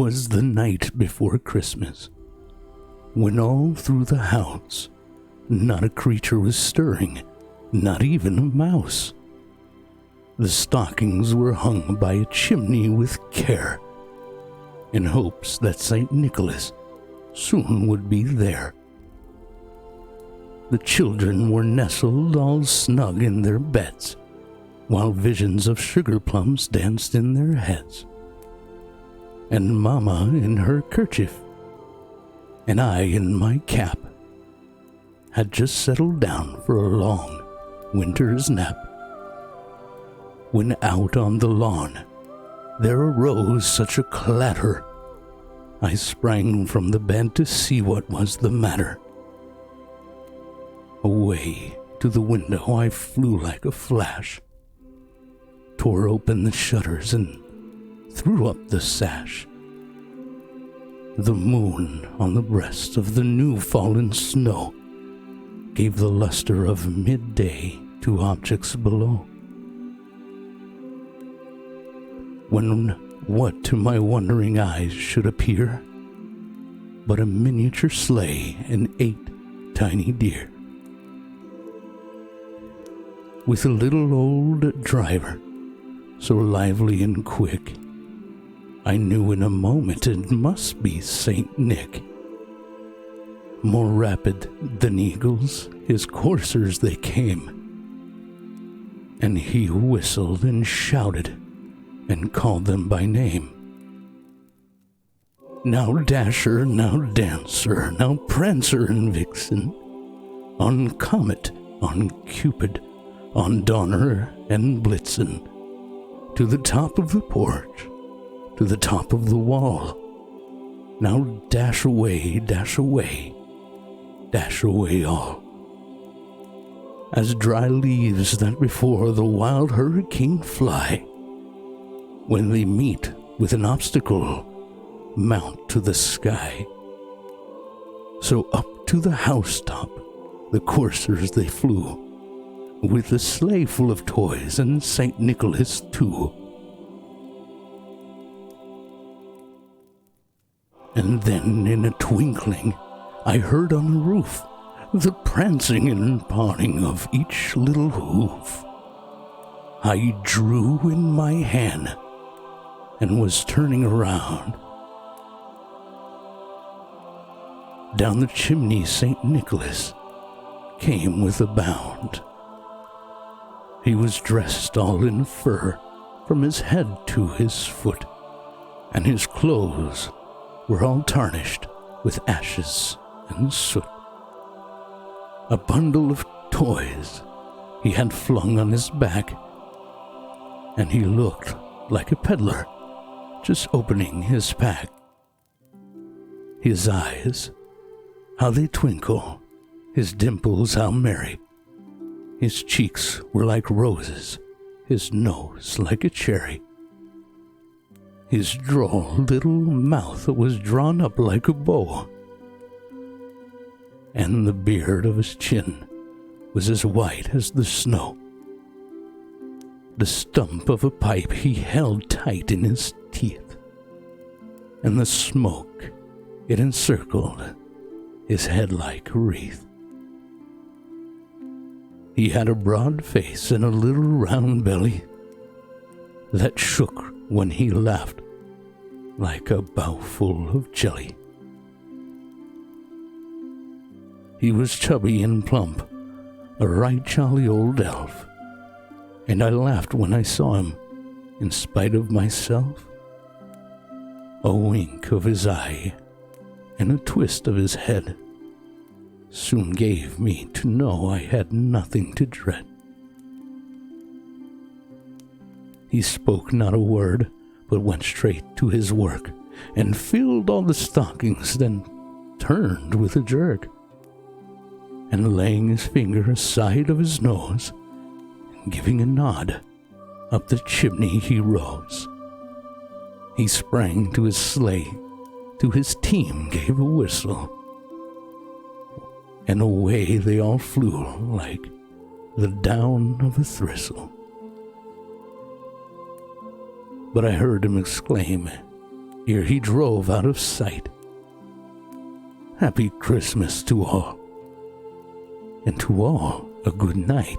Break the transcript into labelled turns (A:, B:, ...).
A: 'Twas the night before Christmas, when all through the house not a creature was stirring, not even a mouse. The stockings were hung by a chimney with care, in hopes that St. Nicholas soon would be there. The children were nestled all snug in their beds, while visions of sugar plums danced in their heads. And Mama in her kerchief, and I in my cap, had just settled down for a long winter's nap, when out on the lawn there arose such a clatter, I sprang from the bed to see what was the matter. Away to the window I flew like a flash, tore open the shutters and threw up the sash. The moon on the breast of the new-fallen snow gave the luster of midday to objects below. When what to my wondering eyes should appear but a miniature sleigh and 8 tiny deer, with a little old driver, so lively and quick, I knew in a moment it must be Saint Nick. More rapid than eagles, his coursers they came, and he whistled and shouted and called them by name. Now Dasher, now Dancer, now Prancer and Vixen, on Comet, on Cupid, on Donner and Blitzen, to the top of the porch, to the top of the wall. Now dash away, dash away, dash away all. As dry leaves that before the wild hurricane fly, when they meet with an obstacle, mount to the sky. So up to the housetop the coursers they flew, with a sleigh full of toys and St. Nicholas too. And then in a twinkling I heard on the roof the prancing and pawing of each little hoof. I drew in my hand and was turning around. Down the chimney St. Nicholas came with a bound. He was dressed all in fur from his head to his foot, and his clothes were all tarnished with ashes and soot. A bundle of toys he had flung on his back, and he looked like a peddler just opening his pack. His eyes, how they twinkle, his dimples how merry. His cheeks were like roses, his nose like a cherry. His droll little mouth was drawn up like a bow, and the beard of his chin was as white as the snow. The stump of a pipe he held tight in his teeth, and the smoke, it encircled his head like a wreath. He had a broad face and a little round belly that shook when he laughed like a bowlful of jelly. He was chubby and plump, a right jolly old elf, and I laughed when I saw him, in spite of myself. A wink of his eye and a twist of his head soon gave me to know I had nothing to dread. He spoke not a word, but went straight to his work, and filled all the stockings, then turned with a jerk, and laying his finger aside of his nose, and giving a nod, up the chimney he rose. He sprang to his sleigh, to his team gave a whistle, and away they all flew like the down of a thistle. But I heard him exclaim, ere he drove out of sight. Happy Christmas to all, and to all a good night.